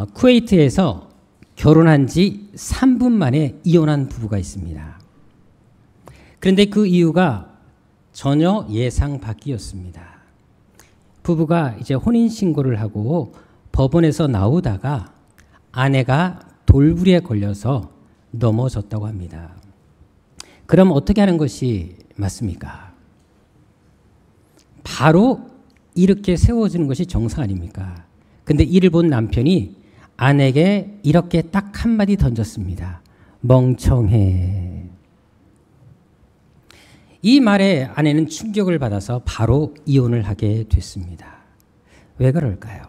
쿠웨이트에서 결혼한 지 3분 만에 이혼한 부부가 있습니다. 그런데 그 이유가 전혀 예상 밖이었습니다. 부부가 이제 혼인신고를 하고 법원에서 나오다가 아내가 돌부리에 걸려서 넘어졌다고 합니다. 그럼 어떻게 하는 것이 맞습니까? 바로 이렇게 세워지는 것이 정상 아닙니까? 근데 이를 본 남편이 아내에게 이렇게 딱 한마디 던졌습니다. 멍청해. 이 말에 아내는 충격을 받아서 바로 이혼을 하게 됐습니다. 왜 그럴까요?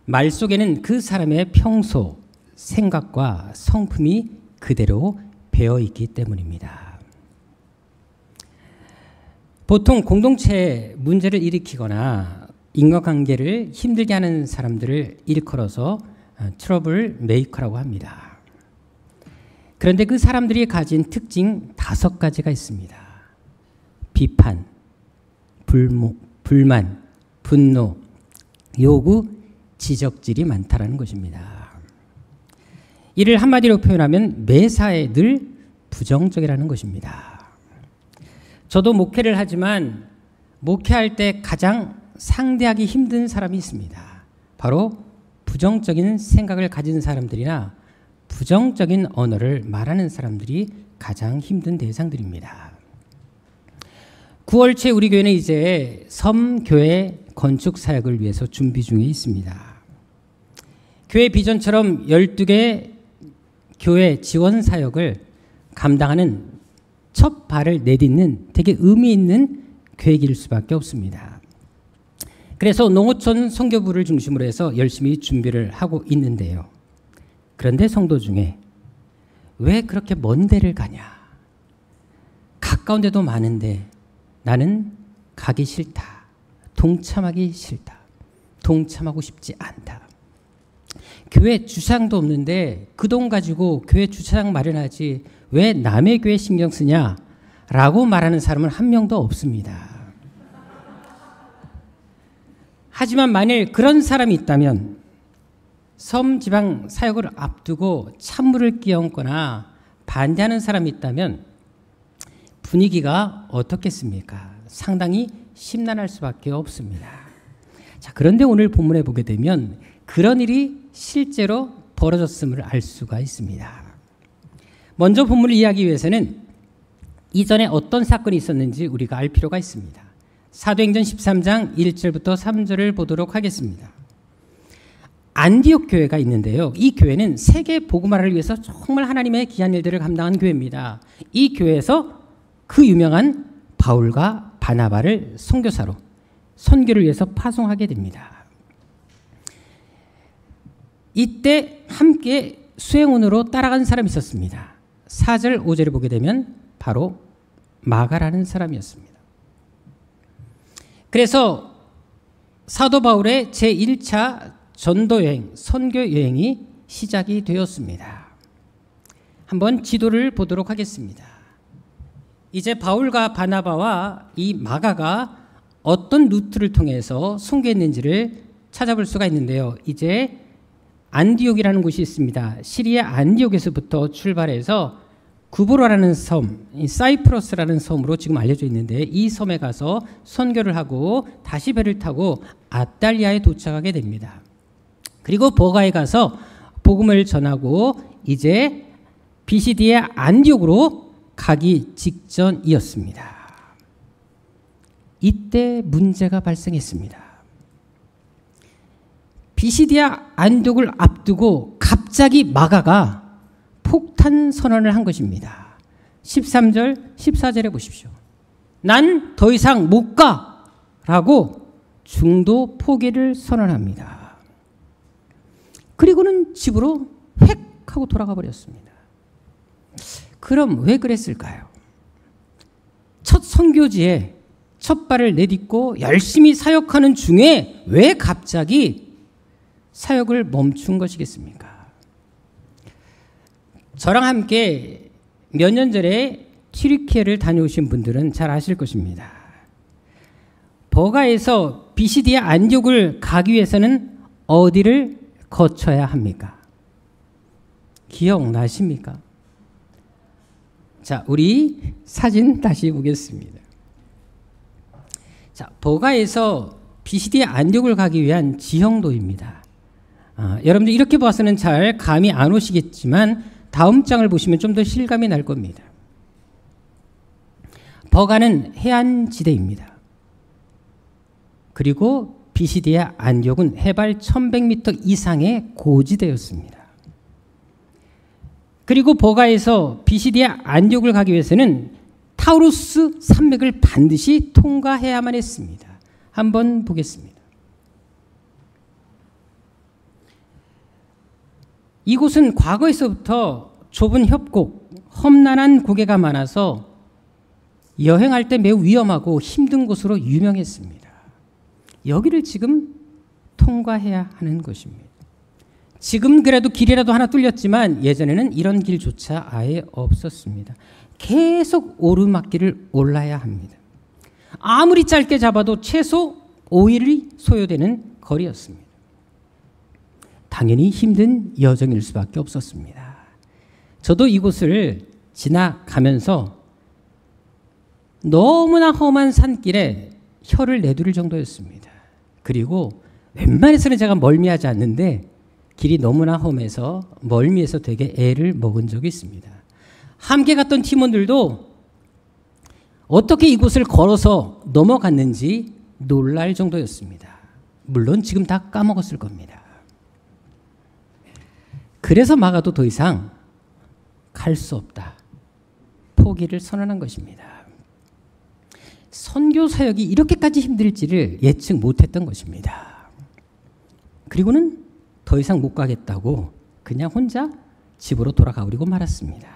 말 속에는 그 사람의 평소 생각과 성품이 그대로 배어 있기 때문입니다. 보통 공동체에 문제를 일으키거나 인간관계를 힘들게 하는 사람들을 일컬어서 트러블 메이커라고 합니다. 그런데 그 사람들이 가진 특징 5가지가 있습니다. 비판, 불만, 분노, 요구, 지적질이 많다라는 것입니다. 이를 한마디로 표현하면 매사에 늘 부정적이라는 것입니다. 저도 목회를 하지만 목회할 때 가장 상대하기 힘든 사람이 있습니다. 바로 부정적인 생각을 가진 사람들이나 부정적인 언어를 말하는 사람들이 가장 힘든 대상들입니다. 9월째 우리 교회는 이제 섬교회 건축 사역을 위해서 준비 중에 있습니다. 교회 비전처럼 12개 교회 지원 사역을 감당하는 첫 발을 내딛는 되게 의미 있는 계획일 수밖에 없습니다. 그래서 농어촌 선교부를 중심으로 해서 열심히 준비를 하고 있는데요. 그런데 성도 중에 왜 그렇게 먼 데를 가냐? 가까운 데도 많은데 나는 가기 싫다. 동참하기 싫다. 동참하고 싶지 않다. 교회 주차장도 없는데 그 돈 가지고 교회 주차장 마련하지 왜 남의 교회 신경 쓰냐? 라고 말하는 사람은 한 명도 없습니다. 하지만 만일 그런 사람이 있다면 섬지방 사역을 앞두고 찬물을 끼얹거나 반대하는 사람이 있다면 분위기가 어떻겠습니까? 상당히 심란할 수밖에 없습니다. 자, 그런데 오늘 본문에 보게 되면 그런 일이 실제로 벌어졌음을 알 수가 있습니다. 먼저 본문을 이해하기 위해서는 이전에 어떤 사건이 있었는지 우리가 알 필요가 있습니다. 사도행전 13장 1절부터 3절을 보도록 하겠습니다. 안디옥 교회가 있는데요. 이 교회는 세계 복음화를 위해서 정말 하나님의 귀한 일들을 감당한 교회입니다. 이 교회에서 그 유명한 바울과 바나바를 선교사로 선교를 위해서 파송하게 됩니다. 이때 함께 수행원으로 따라간 사람이 있었습니다. 4절 5절을 보게 되면 바로 마가라는 사람이었습니다. 그래서 사도 바울의 제1차 전도여행, 선교여행이 시작이 되었습니다. 한번 지도를 보도록 하겠습니다. 이제 바울과 바나바와 이 마가가 어떤 루트를 통해서 선교했는지를 찾아볼 수가 있는데요. 이제 안디옥이라는 곳이 있습니다. 시리아 안디옥에서부터 출발해서 구브로라는 섬, 사이프러스라는 섬으로 지금 알려져 있는데 이 섬에 가서 선교를 하고 다시 배를 타고 아탈리아에 도착하게 됩니다. 그리고 버가에 가서 복음을 전하고 이제 비시디의 안디옥으로 가기 직전이었습니다. 이때 문제가 발생했습니다. 비시디아 안디옥을 앞두고 갑자기 마가가 폭탄 선언을 한 것입니다. 13절, 14절에 보십시오. 난 더 이상 못 가! 라고 중도 포기를 선언합니다. 그리고는 집으로 획 하고 돌아가 버렸습니다. 그럼 왜 그랬을까요? 첫 선교지에 첫 발을 내딛고 열심히 사역하는 중에 왜 갑자기 사역을 멈춘 것이겠습니까? 저랑 함께 몇 년 전에 튀르키예를 다녀오신 분들은 잘 아실 것입니다. 버가에서 비시디아 안디옥을 가기 위해서는 어디를 거쳐야 합니까? 기억나십니까? 자, 우리 사진 다시 보겠습니다. 자, 버가에서 비시디아 안디옥을 가기 위한 지형도입니다. 여러분들 이렇게 봐서는 잘 감이 안 오시겠지만 다음 장을 보시면 좀 더 실감이 날 겁니다. 버가는 해안지대입니다. 그리고 비시디아 안디옥은 해발 1100m 이상의 고지대였습니다. 그리고 버가에서 비시디아 안디옥을 가기 위해서는 타우루스 산맥을 반드시 통과해야만 했습니다. 한번 보겠습니다. 이곳은 과거에서부터 좁은 협곡, 험난한 고개가 많아서 여행할 때 매우 위험하고 힘든 곳으로 유명했습니다. 여기를 지금 통과해야 하는 것입니다. 지금 그래도 길이라도 하나 뚫렸지만 예전에는 이런 길조차 아예 없었습니다. 계속 오르막길을 올라야 합니다. 아무리 짧게 잡아도 최소 5일이 소요되는 거리였습니다. 당연히 힘든 여정일 수밖에 없었습니다. 저도 이곳을 지나가면서 너무나 험한 산길에 혀를 내두를 정도였습니다. 그리고 웬만해서는 제가 멀미하지 않는데 길이 너무나 험해서 멀미해서 되게 애를 먹은 적이 있습니다. 함께 갔던 팀원들도 어떻게 이곳을 걸어서 넘어갔는지 놀랄 정도였습니다. 물론 지금 다 까먹었을 겁니다. 그래서 마가도 더 이상 갈 수 없다. 포기를 선언한 것입니다. 선교 사역이 이렇게까지 힘들지를 예측 못했던 것입니다. 그리고는 더 이상 못 가겠다고 그냥 혼자 집으로 돌아가 버리고 말았습니다.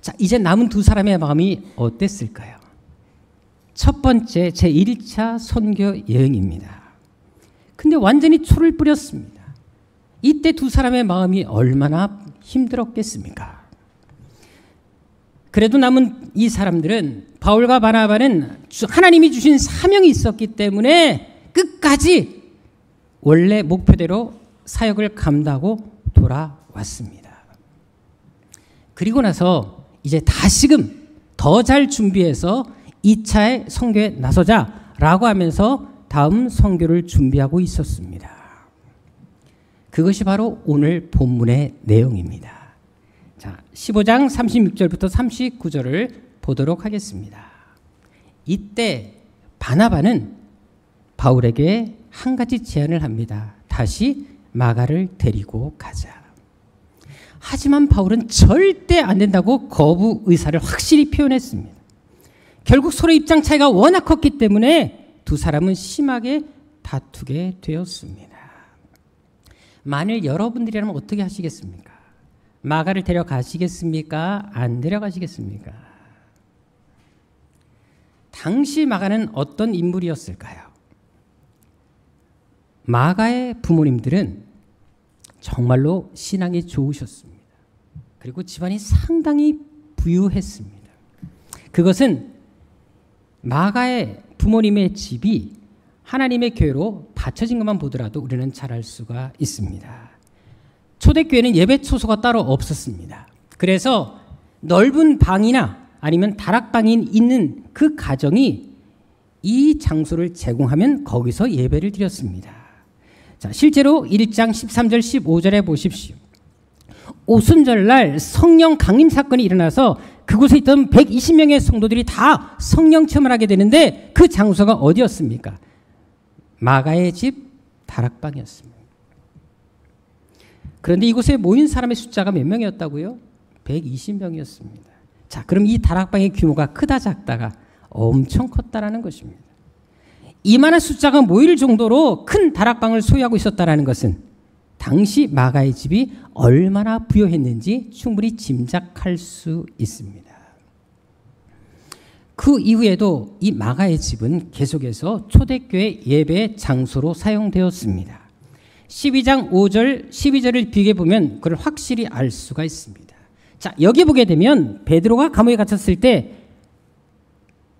자, 이제 남은 두 사람의 마음이 어땠을까요? 첫 번째 제1차 선교 여행입니다. 근데 완전히 초를 뿌렸습니다. 이때 두 사람의 마음이 얼마나 힘들었겠습니까? 그래도 남은 이 사람들은 바울과 바나바는 하나님이 주신 사명이 있었기 때문에 끝까지 원래 목표대로 사역을 감당하고 돌아왔습니다. 그리고 나서 이제 다시금 더 잘 준비해서 2차의 선교에 나서자라고 하면서 다음 선교를 준비하고 있었습니다. 그것이 바로 오늘 본문의 내용입니다. 자, 15장 36절부터 39절을 보도록 하겠습니다. 이때 바나바는 바울에게 한 가지 제안을 합니다. 다시 마가를 데리고 가자. 하지만 바울은 절대 안 된다고 거부 의사를 확실히 표현했습니다. 결국 서로 입장 차이가 워낙 컸기 때문에 두 사람은 심하게 다투게 되었습니다. 만일 여러분들이라면 어떻게 하시겠습니까? 마가를 데려가시겠습니까? 안 데려가시겠습니까? 당시 마가는 어떤 인물이었을까요? 마가의 부모님들은 정말로 신앙이 좋으셨습니다. 그리고 집안이 상당히 부유했습니다. 그것은 마가의 부모님의 집이 하나님의 교회로 받쳐진 것만 보더라도 우리는 잘 알 수가 있습니다. 초대교회는 예배 초소가 따로 없었습니다. 그래서 넓은 방이나 아니면 다락방이 있는 그 가정이 이 장소를 제공하면 거기서 예배를 드렸습니다. 자, 실제로 1장 13절 15절에 보십시오. 오순절날 성령 강림 사건이 일어나서 그곳에 있던 120명의 성도들이 다 성령 체험을 하게 되는데 그 장소가 어디였습니까? 마가의 집 다락방이었습니다. 그런데 이곳에 모인 사람의 숫자가 몇 명이었다고요? 120명이었습니다. 자, 그럼 이 다락방의 규모가 크다 작다가 엄청 컸다라는 것입니다. 이만한 숫자가 모일 정도로 큰 다락방을 소유하고 있었다는 것은 당시 마가의 집이 얼마나 부유했는지 충분히 짐작할 수 있습니다. 그 이후에도 이 마가의 집은 계속해서 초대교회 예배 장소로 사용되었습니다. 12장 5절, 12절을 비교해 보면 그걸 확실히 알 수가 있습니다. 자, 여기 보게 되면 베드로가 감옥에 갇혔을 때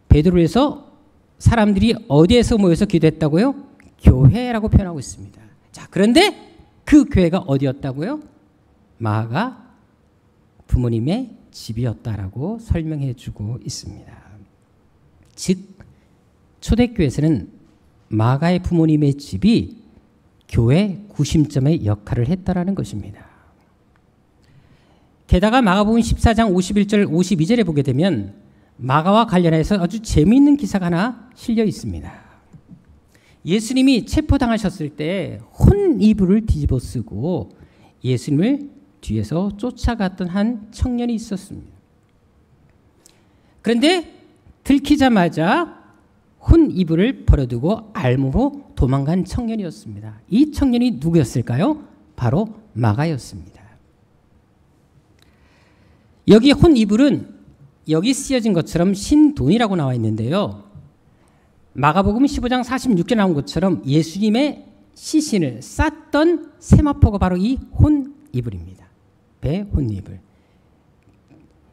베드로에서 사람들이 어디에서 모여서 기도했다고요? 교회라고 표현하고 있습니다. 자, 그런데 그 교회가 어디였다고요? 마가가 부모님의 집이었다라고 설명해 주고 있습니다. 즉 초대교회에서는 마가의 부모님의 집이 교회 구심점의 역할을 했다라는 것입니다. 게다가 마가복음 14장 51절 52절에 보게 되면 마가와 관련해서 아주 재미있는 기사가 하나 실려 있습니다. 예수님이 체포당하셨을 때 혼이불을 뒤집어 쓰고 예수님을 뒤에서 쫓아갔던 한 청년이 있었습니다. 그런데 들키자마자 혼이불을 버려두고 알몸으로 도망간 청년이었습니다. 이 청년이 누구였을까요? 바로 마가였습니다. 여기 혼이불은 여기 쓰여진 것처럼 신돈이라고 나와 있는데요. 마가복음 15장 46절 나온 것처럼 예수님의 시신을 쌌던 세마포가 바로 이 혼이불입니다. 배 혼이불.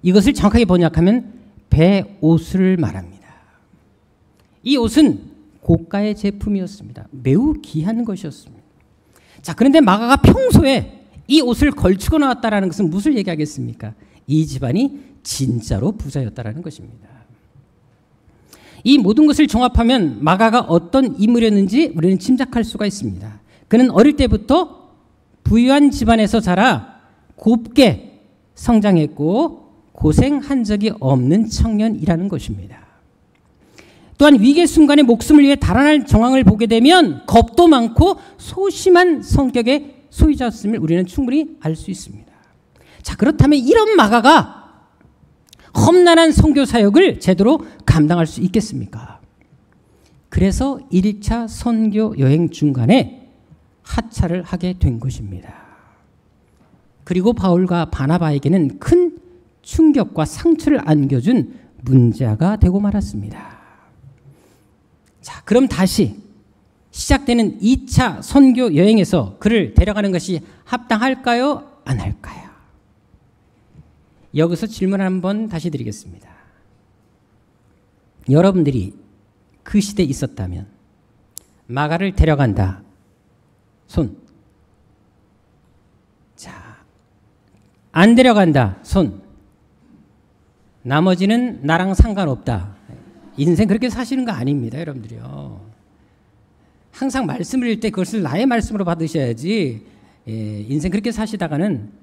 이것을 정확하게 번역하면 배 옷을 말합니다. 이 옷은 고가의 제품이었습니다. 매우 귀한 것이었습니다. 자, 그런데 마가가 평소에 이 옷을 걸치고 나왔다는 것은 무엇을 얘기하겠습니까? 이 집안이 진짜로 부자였다는 것입니다. 이 모든 것을 종합하면 마가가 어떤 인물이었는지 우리는 짐작할 수가 있습니다. 그는 어릴 때부터 부유한 집안에서 자라 곱게 성장했고 고생한 적이 없는 청년이라는 것입니다. 또한 위기의 순간에 목숨을 위해 달아날 정황을 보게 되면 겁도 많고 소심한 성격의 소유자였음을 우리는 충분히 알 수 있습니다. 자, 그렇다면 이런 마가가 험난한 선교 사역을 제대로 감당할 수 있겠습니까? 그래서 1차 선교 여행 중간에 하차를 하게 된 것입니다. 그리고 바울과 바나바에게는 큰 충격과 상처를 안겨준 문제가 되고 말았습니다. 자, 그럼 다시 시작되는 2차 선교 여행에서 그를 데려가는 것이 합당할까요? 안 할까요? 여기서 질문 한번 다시 드리겠습니다. 여러분들이 그 시대에 있었다면 마가를 데려간다. 손. 자, 안 데려간다. 손. 나머지는 나랑 상관없다. 인생 그렇게 사시는 거 아닙니다, 여러분들이요. 항상 말씀을 읽을 때 그것을 나의 말씀으로 받으셔야지. 인생 그렇게 사시다가는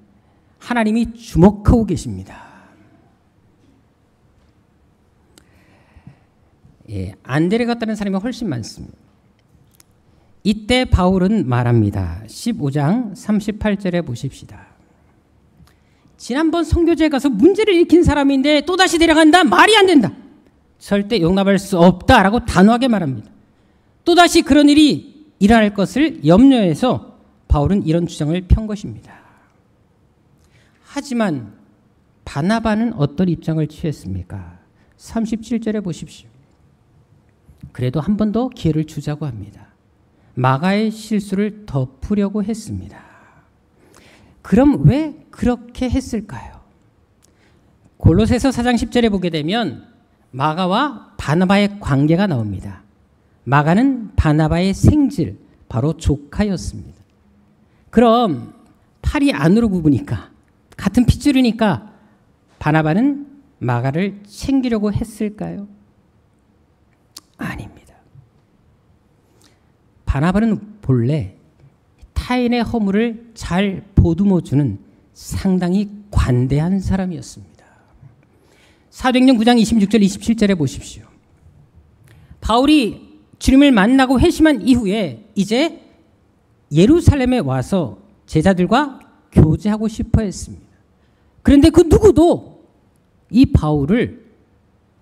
하나님이 주목하고 계십니다. 안 데려갔다는 사람이 훨씬 많습니다. 이때 바울은 말합니다. 15장 38절에 보십시다. 지난번 선교지에 가서 문제를 일으킨 사람인데 또다시 데려간다? 말이 안 된다. 절대 용납할 수 없다라고 단호하게 말합니다. 또다시 그런 일이 일어날 것을 염려해서 바울은 이런 주장을 편 것입니다. 하지만 바나바는 어떤 입장을 취했습니까? 37절에 보십시오. 그래도 한 번 더 기회를 주자고 합니다. 마가의 실수를 덮으려고 했습니다. 그럼 왜 그렇게 했을까요? 골로새서 4장 10절에 보게 되면 마가와 바나바의 관계가 나옵니다. 마가는 바나바의 생질, 바로 조카였습니다. 그럼 팔이 안으로 굽으니까 같은 핏줄이니까 바나바는 마가를 챙기려고 했을까요? 아닙니다. 바나바는 본래 타인의 허물을 잘 보듬어주는 상당히 관대한 사람이었습니다. 사도행전 9장 26절 27절에 보십시오. 바울이 주님을 만나고 회심한 이후에 이제 예루살렘에 와서 제자들과 교제하고 싶어 했습니다. 그런데 그 누구도 이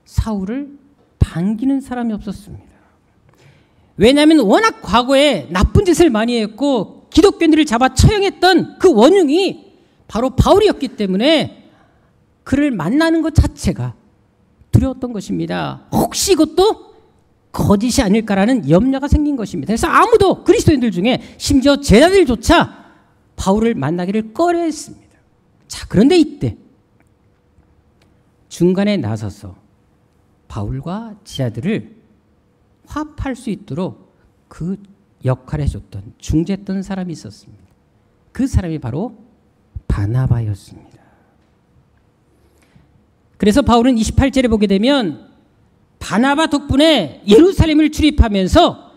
사울을 반기는 사람이 없었습니다. 왜냐하면 워낙 과거에 나쁜 짓을 많이 했고 기독교인들을 잡아 처형했던 그 원흉이 바로 바울이었기 때문에 그를 만나는 것 자체가 두려웠던 것입니다. 혹시 이것도 거짓이 아닐까라는 염려가 생긴 것입니다. 그래서 아무도 그리스도인들 중에 심지어 제자들조차 바울을 만나기를 꺼려했습니다. 자, 그런데 이때 중간에 나서서 바울과 제자들을 화합할 수 있도록 그 역할을 해줬던 중재했던 사람이 있었습니다. 그 사람이 바로 바나바였습니다. 그래서 바울은 28절에 보게 되면 바나바 덕분에 예루살렘을 출입하면서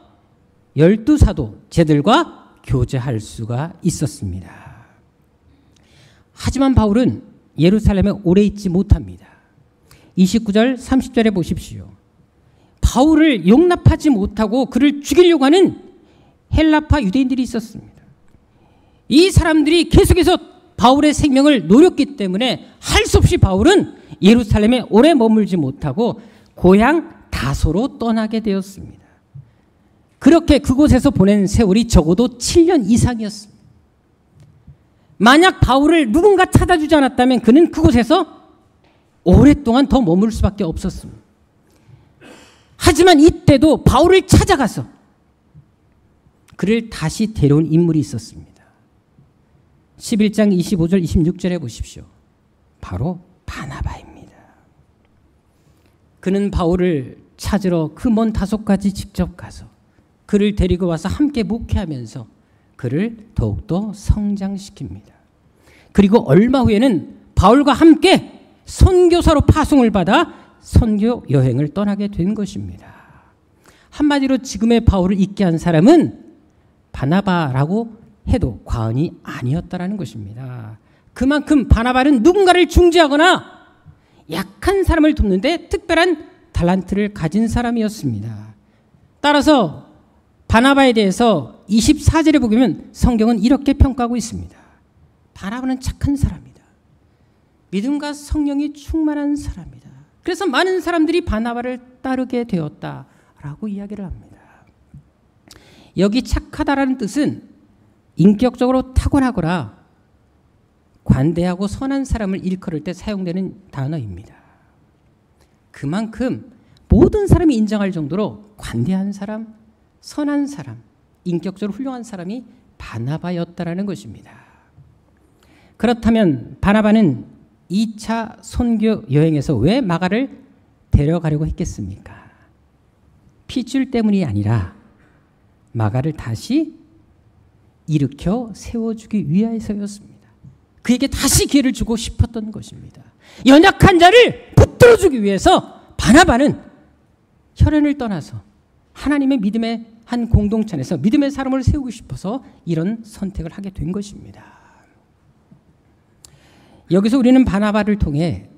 12사도 쟤들과 교제할 수가 있었습니다. 하지만 바울은 예루살렘에 오래 있지 못합니다. 29절 30절에 보십시오. 바울을 용납하지 못하고 그를 죽이려고 하는 헬라파 유대인들이 있었습니다. 이 사람들이 계속해서 바울의 생명을 노렸기 때문에 할 수 없이 바울은 예루살렘에 오래 머물지 못하고 고향 다소로 떠나게 되었습니다. 그렇게 그곳에서 보낸 세월이 적어도 7년 이상이었습니다. 만약 바울을 누군가 찾아주지 않았다면 그는 그곳에서 오랫동안 더 머물 수밖에 없었습니다. 하지만 이때도 바울을 찾아가서 그를 다시 데려온 인물이 있었습니다. 11장 25절 26절에 보십시오. 바로 바나바입니다. 그는 바울을 찾으러 그 먼 다소까지 직접 가서 그를 데리고 와서 함께 목회하면서 그를 더욱더 성장시킵니다. 그리고 얼마 후에는 바울과 함께 선교사로 파송을 받아 선교 여행을 떠나게 된 것입니다. 한마디로 지금의 바울을 있게 한 사람은 바나바라고 해도 과언이 아니었다라는 것입니다. 그만큼 바나바는 누군가를 중재하거나 약한 사람을 돕는데 특별한 달란트를 가진 사람이었습니다. 따라서 바나바에 대해서 24절에 보면 성경은 이렇게 평가하고 있습니다. 바나바는 착한 사람이다. 믿음과 성령이 충만한 사람이다. 그래서 많은 사람들이 바나바를 따르게 되었다라고 이야기를 합니다. 여기 착하다라는 뜻은 인격적으로 탁월하거나 관대하고 선한 사람을 일컬을 때 사용되는 단어입니다. 그만큼 모든 사람이 인정할 정도로 관대한 사람, 선한 사람, 인격적으로 훌륭한 사람이 바나바였다라는 것입니다. 그렇다면 바나바는 2차 선교 여행에서 왜 마가를 데려가려고 했겠습니까? 핏줄 때문이 아니라 마가를 다시 일으켜 세워주기 위해서였습니다. 그에게 다시 기회를 주고 싶었던 것입니다. 연약한 자를 붙들어주기 위해서 바나바는 혈연을 떠나서 하나님의 믿음의 한 공동체 안에서 믿음의 사람을 세우고 싶어서 이런 선택을 하게 된 것입니다. 여기서 우리는 바나바를 통해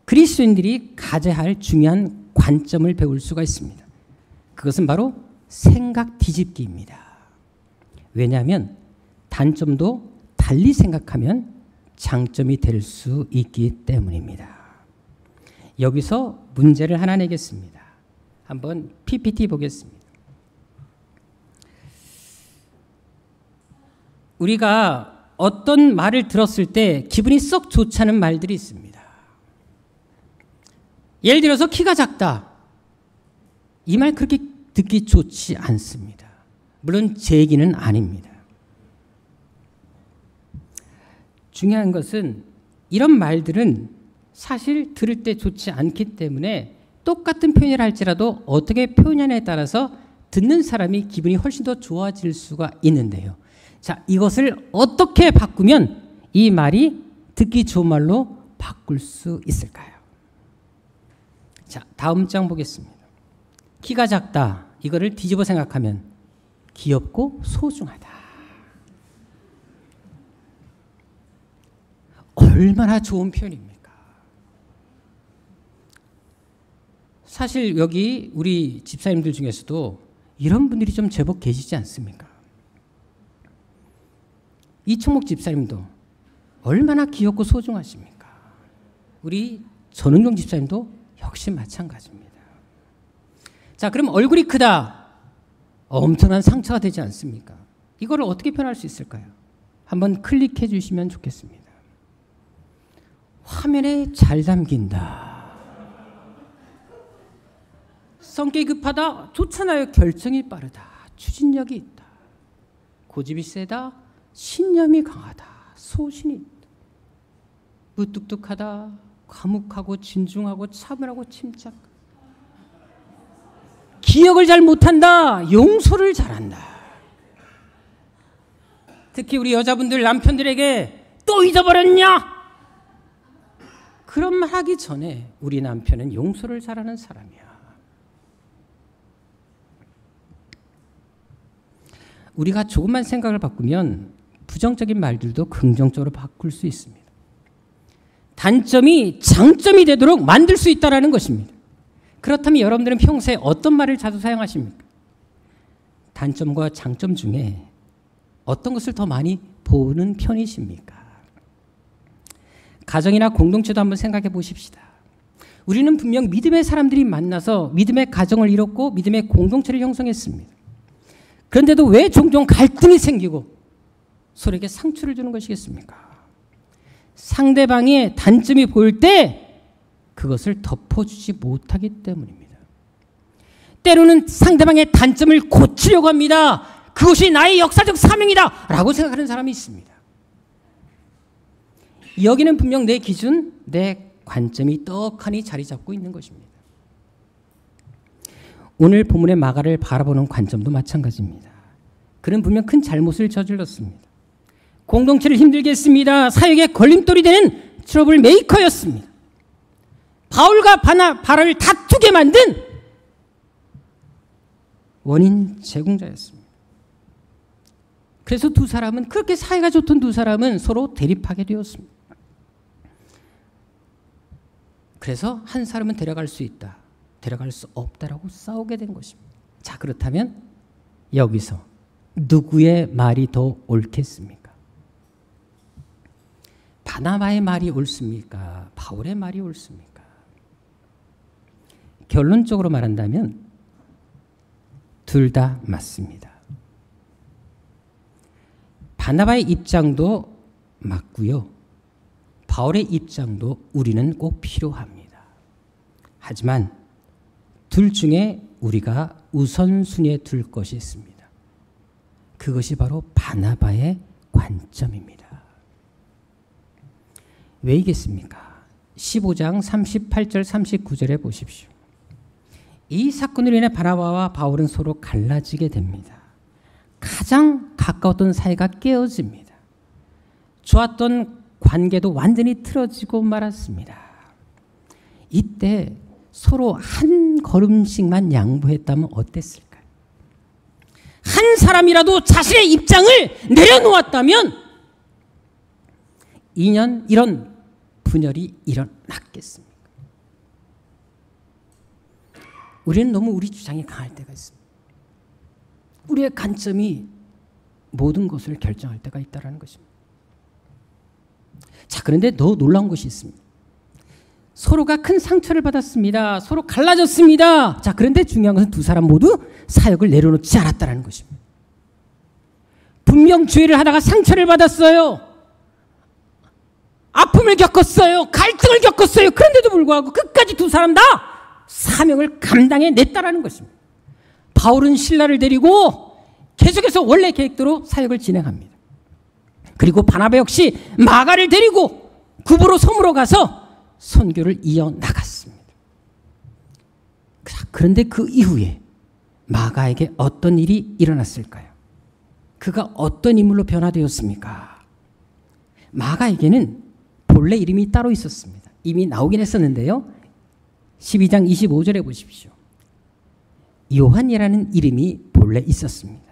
그리스도인들이 가져야 할 중요한 관점을 배울 수가 있습니다. 그것은 바로 생각 뒤집기입니다. 왜냐하면 단점도 달리 생각하면 장점이 될 수 있기 때문입니다. 여기서 문제를 하나 내겠습니다. 한번 PPT 보겠습니다. 우리가 어떤 말을 들었을 때 기분이 썩 좋지 않은 말들이 있습니다. 예를 들어서 키가 작다. 이 말 그렇게 듣기 좋지 않습니다. 물론 제 얘기는 아닙니다. 중요한 것은 이런 말들은 사실 들을 때 좋지 않기 때문에 똑같은 표현을 할지라도 어떻게 표현하냐에 따라서 듣는 사람이 기분이 훨씬 더 좋아질 수가 있는데요. 자, 이것을 어떻게 바꾸면 이 말이 듣기 좋은 말로 바꿀 수 있을까요? 자, 다음 장 보겠습니다. 키가 작다. 이거를 뒤집어 생각하면 귀엽고 소중하다. 얼마나 좋은 표현입니까? 사실 여기 우리 집사님들 중에서도 이런 분들이 좀 제법 계시지 않습니까? 이청목 집사님도 얼마나 귀엽고 소중하십니까? 우리 전은경 집사님도 역시 마찬가지입니다. 자, 그럼 얼굴이 크다. 엄청난 상처가 되지 않습니까? 이거를 어떻게 표현할 수 있을까요? 한번 클릭해 주시면 좋겠습니다. 화면에 잘 담긴다. 성격이 급하다. 좋잖아요. 결정이 빠르다. 추진력이 있다. 고집이 세다. 신념이 강하다. 소신이 있다. 무뚝뚝하다. 과묵하고 진중하고 차분하고 침착. 기억을 잘 못한다. 용서를 잘한다. 특히 우리 여자분들 남편들에게 또 잊어버렸냐? 그런 말 하기 전에 우리 남편은 용서를 잘하는 사람이야. 우리가 조금만 생각을 바꾸면 부정적인 말들도 긍정적으로 바꿀 수 있습니다. 단점이 장점이 되도록 만들 수 있다는 것입니다. 그렇다면 여러분들은 평소에 어떤 말을 자주 사용하십니까? 단점과 장점 중에 어떤 것을 더 많이 보는 편이십니까? 가정이나 공동체도 한번 생각해 보십시다. 우리는 분명 믿음의 사람들이 만나서 믿음의 가정을 이뤘고 믿음의 공동체를 형성했습니다. 그런데도 왜 종종 갈등이 생기고 서로에게 상처를 주는 것이겠습니까? 상대방의 단점이 보일 때 그것을 덮어주지 못하기 때문입니다. 때로는 상대방의 단점을 고치려고 합니다. 그것이 나의 역사적 사명이다 라고 생각하는 사람이 있습니다. 여기는 분명 내 기준, 내 관점이 떡하니 자리 잡고 있는 것입니다. 오늘 본문의 마가를 바라보는 관점도 마찬가지입니다. 그는 분명 큰 잘못을 저질렀습니다. 공동체를 힘들게 했습니다. 사역의 걸림돌이 되는 트러블 메이커였습니다. 바울과 바라를 다투게 만든 원인 제공자였습니다. 그래서 두 사람은, 그렇게 사이가 좋던 두 사람은 서로 대립하게 되었습니다. 그래서 한 사람은 데려갈 수 있다, 데려갈 수 없다라고 싸우게 된 것입니다. 자, 그렇다면 여기서 누구의 말이 더 옳겠습니까? 바나바의 말이 옳습니까? 바울의 말이 옳습니까? 결론적으로 말한다면 둘 다 맞습니다. 바나바의 입장도 맞고요. 바울의 입장도 우리는 꼭 필요합니다. 하지만 둘 중에 우리가 우선순위에 둘 것이 있습니다. 그것이 바로 바나바의 관점입니다. 왜이겠습니까? 15장 38절 39절에 보십시오. 이 사건으로 인해 바나바와 바울은 서로 갈라지게 됩니다. 가장 가까웠던 사이가 깨어집니다. 좋았던 관계도 완전히 틀어지고 말았습니다. 이때 서로 한 걸음씩만 양보했다면 어땠을까요? 한 사람이라도 자신의 입장을 내려놓았다면 이런 분열이 일어났겠습니까? 우리는 너무 우리 주장이 강할 때가 있습니다. 우리의 관점이 모든 것을 결정할 때가 있다는 것입니다. 자, 그런데 더 놀라운 것이 있습니다. 서로가 큰 상처를 받았습니다. 서로 갈라졌습니다. 자, 그런데 중요한 것은 두 사람 모두 사역을 내려놓지 않았다는 것입니다. 분명 죄를 하다가 상처를 받았어요. 아픔을 겪었어요. 갈등을 겪었어요. 그런데도 불구하고 끝까지 두 사람 다 사명을 감당해냈다는 것입니다. 바울은 실라를 데리고 계속해서 원래 계획대로 사역을 진행합니다. 그리고 바나바 역시 마가를 데리고 구브로 섬으로 가서 선교를 이어나갔습니다. 그런데 그 이후에 마가에게 어떤 일이 일어났을까요? 그가 어떤 인물로 변화되었습니까? 마가에게는 본래 이름이 따로 있었습니다. 이미 나오긴 했었는데요. 12장 25절에 보십시오. 요한이라는 이름이 본래 있었습니다.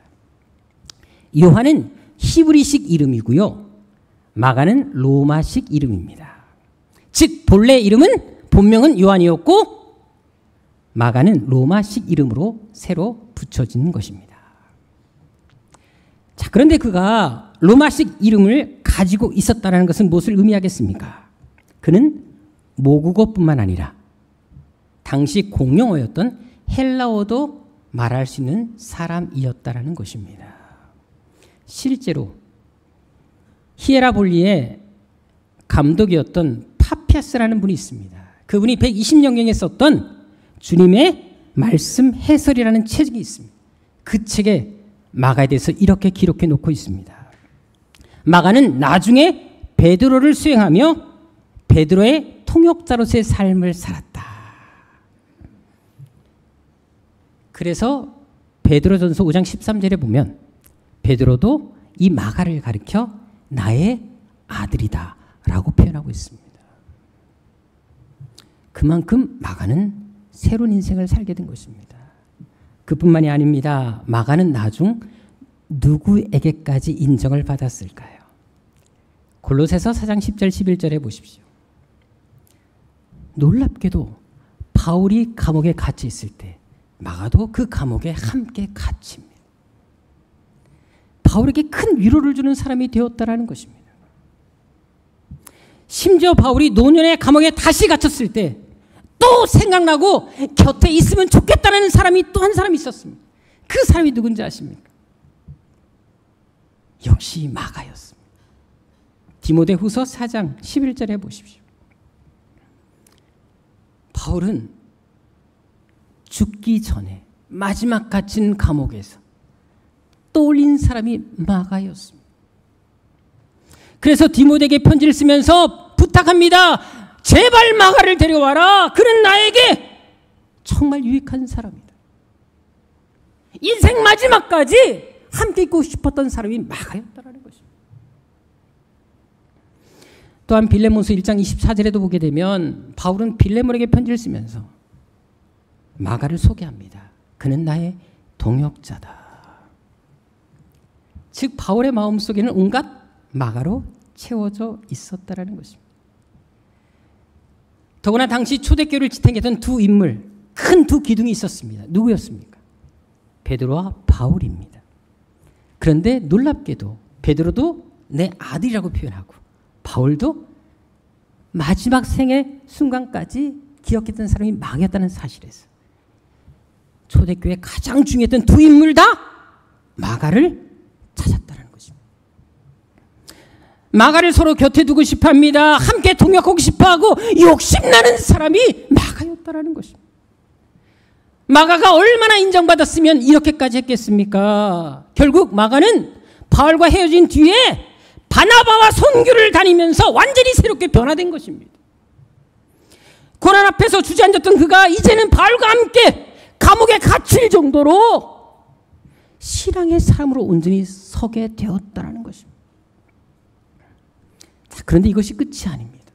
요한은 히브리식 이름이고요. 마가는 로마식 이름입니다. 즉 본래 이름은 본명은 요한이었고 마가는 로마식 이름으로 새로 붙여진 것입니다. 자, 그런데 그가 로마식 이름을 가지고 있었다는 것은 무엇을 의미하겠습니까? 그는 모국어뿐만 아니라 당시 공용어였던 헬라어도 말할 수 있는 사람이었다는 것입니다. 실제로 히에라볼리의 감독이었던 파피아스라는 분이 있습니다. 그분이 120년경에 썼던 주님의 말씀 해설이라는 책이 있습니다. 그 책에 마가에 대해서 이렇게 기록해 놓고 있습니다. 마가는 나중에 베드로를 수행하며 베드로의 통역자로서의 삶을 살았다. 그래서 베드로전서 5장 13절에 보면 베드로도 이 마가를 가리켜 나의 아들이다 라고 표현하고 있습니다. 그만큼 마가는 새로운 인생을 살게 된 것입니다. 그뿐만이 아닙니다. 마가는 나중 누구에게까지 인정을 받았을까요? 골로새서 4장 10절 11절에 보십시오. 놀랍게도 바울이 감옥에 갇혀 있을 때 마가도 그 감옥에 함께 갇힙니다. 바울에게 큰 위로를 주는 사람이 되었다라는 것입니다. 심지어 바울이 노년의 감옥에 다시 갇혔을 때 또 생각나고 곁에 있으면 좋겠다는 사람이 또 한 사람이 있었습니다. 그 사람이 누군지 아십니까? 역시 마가였습니다. 디모데후서 4장 11절에 보십시오. 바울은 죽기 전에 마지막 갇힌 감옥에서 떠올린 사람이 마가였습니다. 그래서 디모데에게 편지를 쓰면서 부탁합니다. 제발 마가를 데려와라. 그는 나에게 정말 유익한 사람이다. 인생 마지막까지 함께 있고 싶었던 사람이 마가였다라는 것입니다. 또한 빌레몬서 1장 24절에도 보게 되면 바울은 빌레몬에게 편지를 쓰면서 마가를 소개합니다. 그는 나의 동역자다. 즉 바울의 마음속에는 온갖 마가로 채워져 있었다라는 것입니다. 더구나 당시 초대교회를 지탱했던 두 인물, 큰 두 기둥이 있었습니다. 누구였습니까? 베드로와 바울입니다. 그런데 놀랍게도 베드로도 내 아들이라고 표현하고 바울도 마지막 생의 순간까지 기억했던 사람이 마가였다는 사실에서 초대교회 가장 중요했던 두 인물 다 마가를 찾았다는 것입니다. 마가를 서로 곁에 두고 싶어합니다. 함께 동역하고 싶어하고 욕심나는 사람이 마가였다는 것입니다. 마가가 얼마나 인정받았으면 이렇게까지 했겠습니까? 결국 마가는 바울과 헤어진 뒤에 바나바와 선교를 다니면서 완전히 새롭게 변화된 것입니다. 고난 앞에서 주저앉았던 그가 이제는 바울과 함께 감옥에 갇힐 정도로 신앙의 사람으로 온전히 서게 되었다는 것입니다. 자, 그런데 이것이 끝이 아닙니다.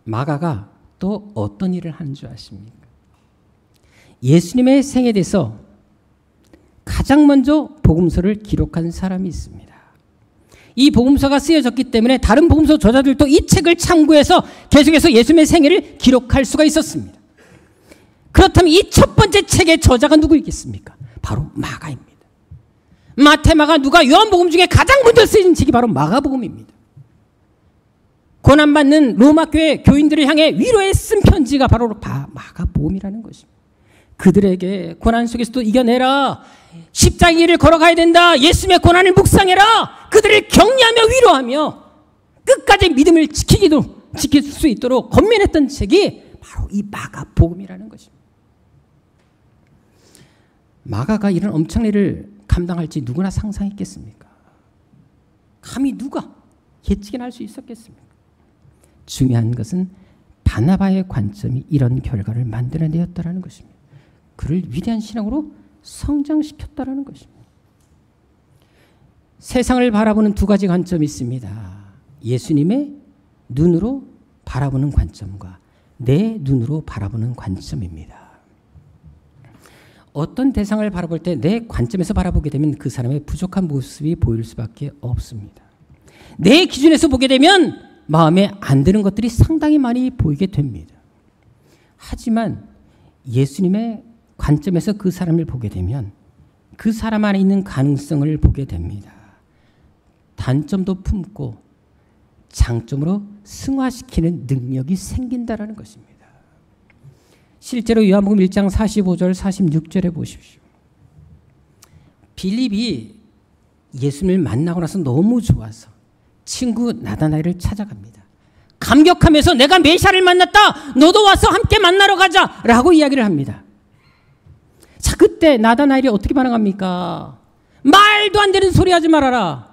마가가 또 어떤 일을 하는 줄 아십니까? 예수님의 생에 대해서 가장 먼저 복음서를 기록한 사람이 있습니다. 이 복음서가 쓰여졌기 때문에 다른 복음서 저자들도 이 책을 참고해서 계속해서 예수님의 생애를 기록할 수가 있었습니다. 그렇다면 이 첫 번째 책의 저자가 누구이겠습니까? 바로 마가입니다. 마태, 마가, 누가, 요한복음 중에 가장 먼저 쓰여진 책이 바로 마가복음입니다. 고난받는 로마 교회 교인들을 향해 위로에 쓴 편지가 바로 마가복음이라는 것입니다. 그들에게 고난 속에서도 이겨내라. 십자가의 길을 걸어가야 된다. 예수님의 고난을 묵상해라. 그들을 격려하며 위로하며 끝까지 믿음을 지킬 수 있도록 권면했던 책이 바로 이 마가복음이라는 것입니다. 마가가 이런 엄청난 일을 감당할지 누구나 상상했겠습니까? 감히 누가 예측이나 할 수 있었겠습니까? 중요한 것은 바나바의 관점이 이런 결과를 만들어내었다는 것입니다. 그를 위대한 신앙으로 성장시켰다는 것입니다. 세상을 바라보는 두 가지 관점이 있습니다. 예수님의 눈으로 바라보는 관점과 내 눈으로 바라보는 관점입니다. 어떤 대상을 바라볼 때 내 관점에서 바라보게 되면 그 사람의 부족한 모습이 보일 수밖에 없습니다. 내 기준에서 보게 되면 마음에 안 드는 것들이 상당히 많이 보이게 됩니다. 하지만 예수님의 관점에서 그 사람을 보게 되면 그 사람 안에 있는 가능성을 보게 됩니다. 단점도 품고 장점으로 승화시키는 능력이 생긴다는 것입니다. 실제로 요한복음 1장 45절 46절에 보십시오. 빌립이 예수님을 만나고 나서 너무 좋아서 친구 나다나엘을 찾아갑니다. 감격하면서 내가 메시아를 만났다. 너도 와서 함께 만나러 가자 라고 이야기를 합니다. 자, 그때 나다나엘이 어떻게 반응합니까? 말도 안 되는 소리 하지 말아라.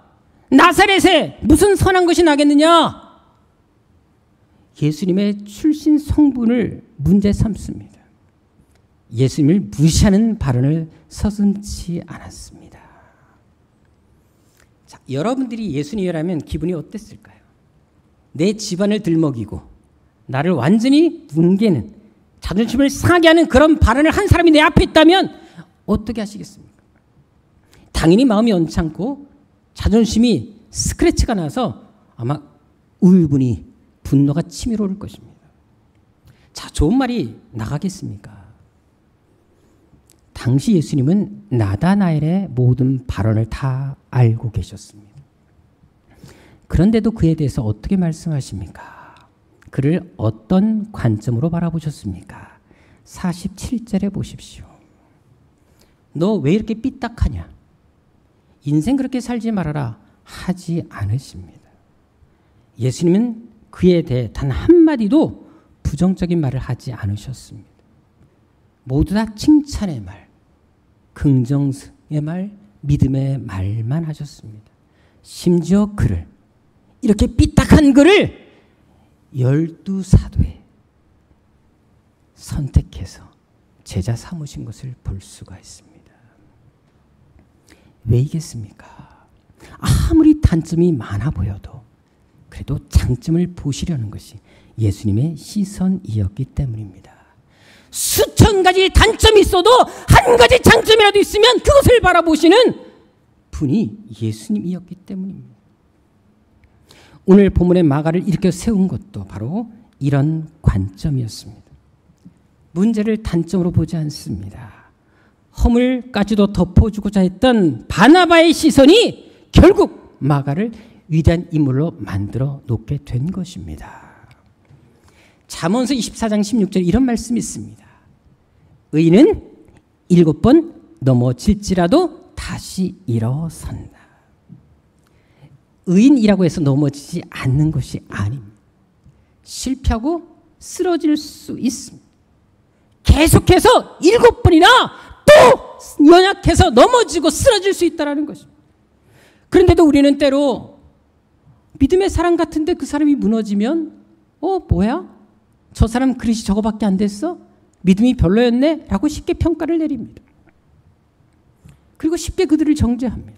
나사렛에 무슨 선한 것이 나겠느냐? 예수님의 출신 성분을 문제 삼습니다. 예수님을 무시하는 발언을 서슴지 않았습니다. 자, 여러분들이 예수님이라면 기분이 어땠을까요? 내 집안을 들먹이고 나를 완전히 뭉개는, 자존심을 상하게 하는 그런 발언을 한 사람이 내 앞에 있다면 어떻게 하시겠습니까? 당연히 마음이 언짢고 자존심이 스크래치가 나서 아마 울분이, 분노가 치밀어 오를 것입니다. 자, 좋은 말이 나가겠습니까? 당시 예수님은 나다나엘의 모든 발언을 다 알고 계셨습니다. 그런데도 그에 대해서 어떻게 말씀하십니까? 그를 어떤 관점으로 바라보셨습니까? 47절에 보십시오. 너 왜 이렇게 삐딱하냐? 인생 그렇게 살지 말아라 하지 않으십니다. 예수님은 그에 대해 단 한마디도 부정적인 말을 하지 않으셨습니다. 모두 다 칭찬의 말, 긍정의 말, 믿음의 말만 하셨습니다. 심지어 그를, 이렇게 삐딱한 그를 12사도에 선택해서 제자 삼으신 것을 볼 수가 있습니다. 왜이겠습니까? 아무리 단점이 많아 보여도 그래도 장점을 보시려는 것이 예수님의 시선이었기 때문입니다. 수천 가지 단점이 있어도 한 가지 장점이라도 있으면 그것을 바라보시는 분이 예수님이었기 때문입니다. 오늘 본문의 마가를 일으켜 세운 것도 바로 이런 관점이었습니다. 문제를 단점으로 보지 않습니다. 허물까지도 덮어주고자 했던 바나바의 시선이 결국 마가를 위대한 인물로 만들어 놓게 된 것입니다. 잠언서 24장 16절 이런 말씀이 있습니다. 의인은 7번 넘어질지라도 다시 일어선다. 의인이라고 해서 넘어지지 않는 것이 아닙니다. 실패하고 쓰러질 수 있습니다. 계속해서 7번이나 또 연약해서 넘어지고 쓰러질 수 있다는 것입니다. 그런데도 우리는 때로 믿음의 사람 같은데 그 사람이 무너지면 뭐야? 저 사람 그릇이 저거밖에 안 됐어? 믿음이 별로였네? 라고 쉽게 평가를 내립니다. 그리고 쉽게 그들을 정죄합니다.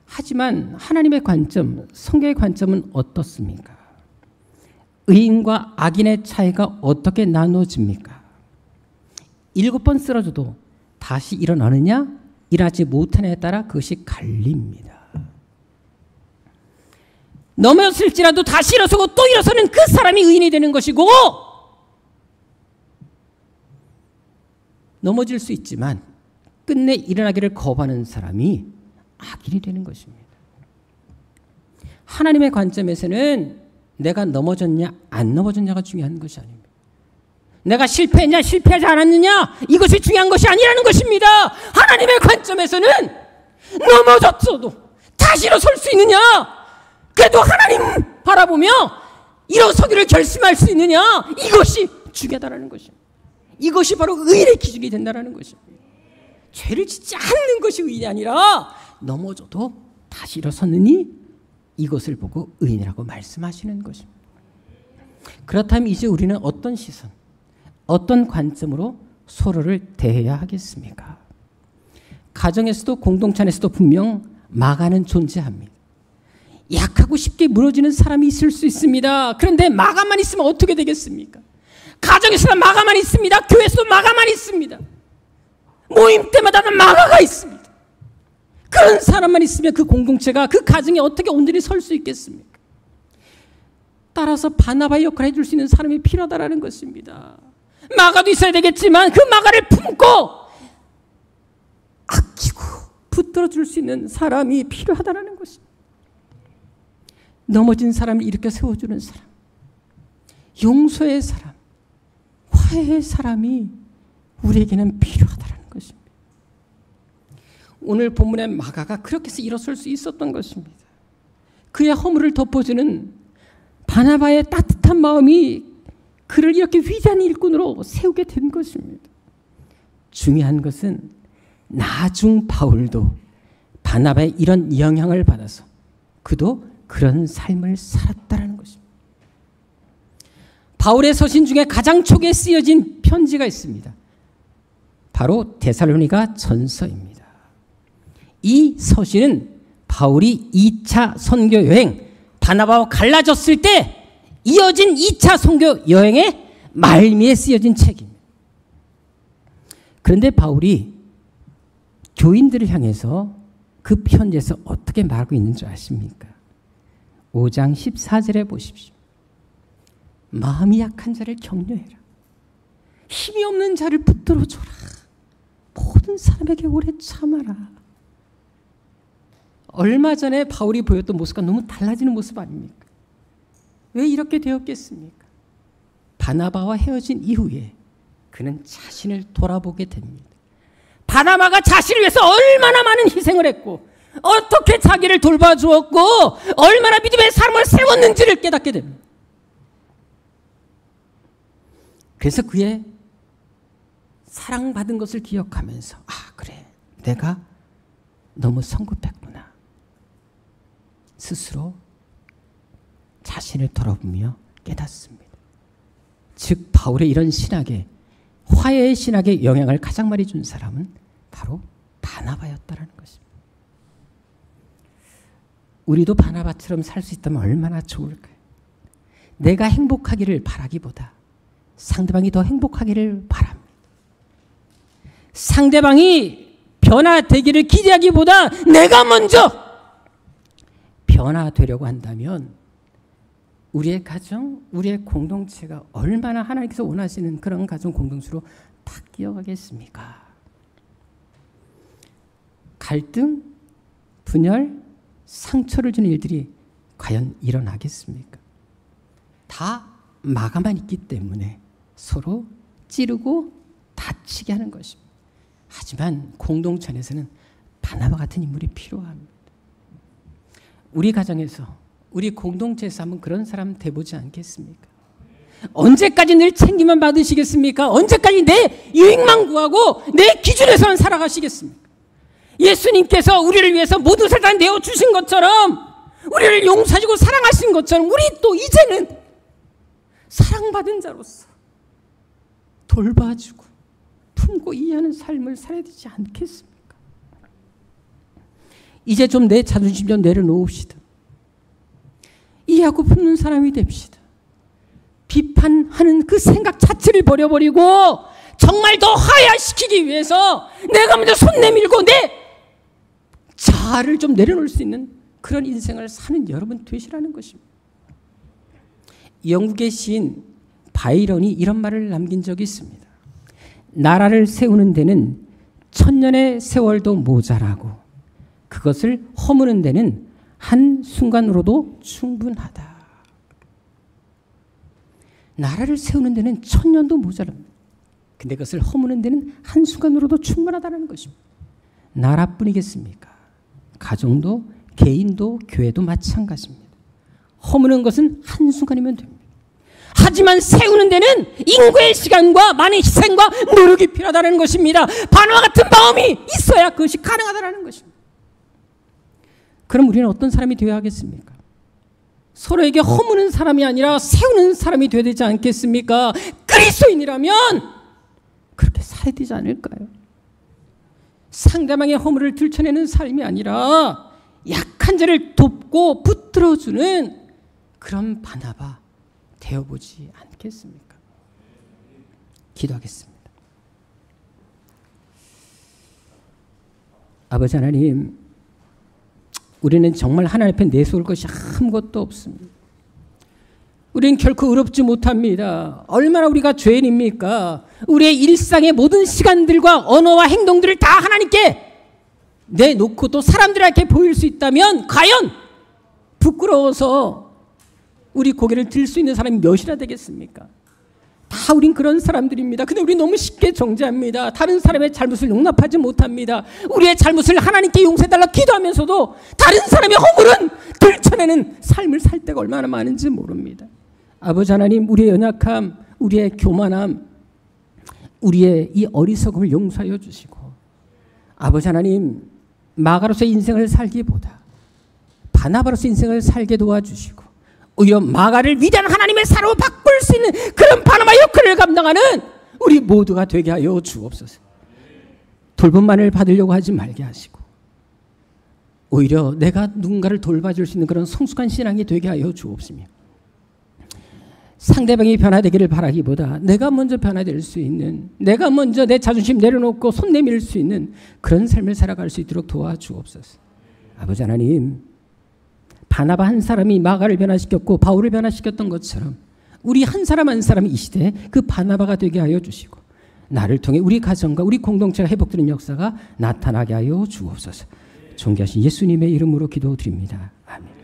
하지만 하나님의 관점, 성경의 관점은 어떻습니까? 의인과 악인의 차이가 어떻게 나눠집니까? 7번 쓰러져도 다시 일어나느냐, 일어나지 못하느냐에 따라 그것이 갈립니다. 넘어질지라도 다시 일어서고 또 일어서는 그 사람이 의인이 되는 것이고, 넘어질 수 있지만 끝내 일어나기를 거부하는 사람이 악인이 되는 것입니다. 하나님의 관점에서는 내가 넘어졌냐 안 넘어졌냐가 중요한 것이 아닙니다. 내가 실패했냐 실패하지 않았느냐 이것이 중요한 것이 아니라는 것입니다. 하나님의 관점에서는 넘어졌어도 다시 일어설 수 있느냐, 그래도 하나님 바라보며 일어서기를 결심할 수 있느냐, 이것이 중요하다는 것입니다. 이것이 바로 의인의 기준이 된다는 것입니다. 죄를 짓지 않는 것이 의인이 아니라 넘어져도 다시 일어섰느니 이것을 보고 의인이라고 말씀하시는 것입니다. 그렇다면 이제 우리는 어떤 시선, 어떤 관점으로 서로를 대해야 하겠습니까? 가정에서도 공동체 안에서도 분명 마가는 존재합니다. 약하고 쉽게 무너지는 사람이 있을 수 있습니다. 그런데 마가만 있으면 어떻게 되겠습니까? 가정에서는 마가만 있습니다. 교회에서도 마가만 있습니다. 모임 때마다 마가가 있습니다. 그런 사람만 있으면 그 공동체가, 그 가정이 어떻게 온전히 설 수 있겠습니까? 따라서 바나바의 역할을 해줄 수 있는 사람이 필요하다는 것입니다. 마가도 있어야 되겠지만 그 마가를 품고 아끼고 붙들어줄 수 있는 사람이 필요하다는 것입니다. 넘어진 사람을 일으켜 세워주는 사람, 용서의 사람, 화해의 사람이 우리에게는 필요하다는 것입니다. 오늘 본문의 마가가 그렇게 해서 일어설 수 있었던 것입니다. 그의 허물을 덮어주는 바나바의 따뜻한 마음이 그를 이렇게 위대한 일꾼으로 세우게 된 것입니다. 중요한 것은 나중 바울도 바나바의 이런 영향을 받아서 그도 그런 삶을 살았다는 것입니다. 바울의 서신 중에 가장 초기에 쓰여진 편지가 있습니다. 바로 데살로니가 전서입니다. 이 서신은 바울이 2차 선교 여행, 바나바와 갈라졌을 때 이어진 2차 선교 여행의 말미에 쓰여진 책입니다. 그런데 바울이 교인들을 향해서 그 편지에서 어떻게 말하고 있는 줄 아십니까? 5장 14절에 보십시오. 마음이 약한 자를 격려해라. 힘이 없는 자를 붙들어줘라. 모든 사람에게 오래 참아라. 얼마 전에 바울이 보였던 모습과 너무 달라지는 모습 아닙니까? 왜 이렇게 되었겠습니까? 바나바와 헤어진 이후에 그는 자신을 돌아보게 됩니다. 바나바가 자신을 위해서 얼마나 많은 희생을 했고 어떻게 자기를 돌봐주었고 얼마나 믿음의 삶을 세웠는지를 깨닫게 됩니다. 그래서 그의 사랑받은 것을 기억하면서 그래, 내가 너무 성급했구나. 스스로 자신을 돌아보며 깨닫습니다. 즉 바울의 이런 신학에, 화해의 신학에 영향을 가장 많이 준 사람은 바로 바나바였다는 것입니다. 우리도 바나바처럼 살 수 있다면 얼마나 좋을까요? 내가 행복하기를 바라기보다 상대방이 더 행복하기를 바랍니다. 상대방이 변화되기를 기대하기보다 내가 먼저 변화되려고 한다면 우리의 가정, 우리의 공동체가 얼마나 하나님께서 원하시는 그런 가정 공동체로 바뀌어가겠습니까? 갈등, 분열, 상처를 주는 일들이 과연 일어나겠습니까? 다 마가만 있기 때문에 서로 찌르고 다치게 하는 것입니다. 하지만 공동체 안에서는 바나바 같은 인물이 필요합니다. 우리 가정에서, 우리 공동체에서 한번 그런 사람 돼보지 않겠습니까? 언제까지 늘 챙기만 받으시겠습니까? 언제까지 내 유익만 구하고 내 기준에서만 살아가시겠습니까? 예수님께서 우리를 위해서 모든 세상 내어주신 것처럼, 우리를 용서하시고 사랑하신 것처럼 우리 또 이제는 사랑받은 자로서 돌봐주고 품고 이해하는 삶을 살아야 되지 않겠습니까? 이제 좀 내 자존심 좀 내려놓읍시다. 이해하고 품는 사람이 됩시다. 비판하는 그 생각 자체를 버려버리고 정말 더 화해시키기 위해서 내가 먼저 손 내밀고 내 자아를 좀 내려놓을 수 있는 그런 인생을 사는 여러분 되시라는 것입니다. 영국의 시인 바이런이 이런 말을 남긴 적이 있습니다. 나라를 세우는 데는 1000년의 세월도 모자라고 그것을 허무는 데는 한순간으로도 충분하다. 나라를 세우는 데는 1000년도 모자랍니다. 근데 그것을 허무는 데는 한순간으로도 충분하다는 것입니다. 나라뿐이겠습니까? 가정도, 개인도, 교회도 마찬가지입니다. 허무는 것은 한순간이면 됩니다. 하지만 세우는 데는 인구의 시간과 많은 희생과 노력이 필요하다는 것입니다. 바나바 같은 마음이 있어야 그것이 가능하다는 것입니다. 그럼 우리는 어떤 사람이 되어야 하겠습니까? 서로에게 허무는 사람이 아니라 세우는 사람이 되어야 되지 않겠습니까? 그리스도인이라면 그렇게 살아야 되지 않을까요? 상대방의 허물을 들춰내는 삶이 아니라 약한 자를 돕고 붙들어주는 그런 바나바 되어보지 않겠습니까? 기도하겠습니다. 아버지 하나님, 우리는 정말 하나님 앞에 내세울 것이 아무것도 없습니다. 우리는 결코 의롭지 못합니다. 얼마나 우리가 죄인입니까? 우리의 일상의 모든 시간들과 언어와 행동들을 다 하나님께 내놓고 또 사람들에게 보일 수 있다면 과연 부끄러워서 우리 고개를 들 수 있는 사람이 몇이나 되겠습니까? 다 우린 그런 사람들입니다. 근데 우리 너무 쉽게 정죄합니다. 다른 사람의 잘못을 용납하지 못합니다. 우리의 잘못을 하나님께 용서해달라 기도하면서도 다른 사람의 허물은 들춰내는 삶을 살 때가 얼마나 많은지 모릅니다. 아버지 하나님, 우리의 연약함, 우리의 교만함, 우리의 이 어리석음을 용서하여 주시고, 아버지 하나님, 마가로서의 인생을 살기보다 바나바로서 인생을 살게 도와주시고 오히려 마가를 위대한 하나님의 사람으로 바꿀 수 있는 그런 바나바 역할을 감당하는 우리 모두가 되게 하여 주옵소서. 돌봄만을 받으려고 하지 말게 하시고 오히려 내가 누군가를 돌봐줄 수 있는 그런 성숙한 신앙이 되게 하여 주옵시며, 상대방이 변화되기를 바라기보다 내가 먼저 변화될 수 있는, 내가 먼저 내 자존심 내려놓고 손 내밀 수 있는 그런 삶을 살아갈 수 있도록 도와주옵소서. 아버지 하나님, 바나바 한 사람이 마가를 변화시켰고 바울을 변화시켰던 것처럼 우리 한 사람 한 사람이 이 시대에 그 바나바가 되게 하여 주시고, 나를 통해 우리 가정과 우리 공동체가 회복되는 역사가 나타나게 하여 주옵소서. 존귀하신 예수님의 이름으로 기도드립니다. 아멘.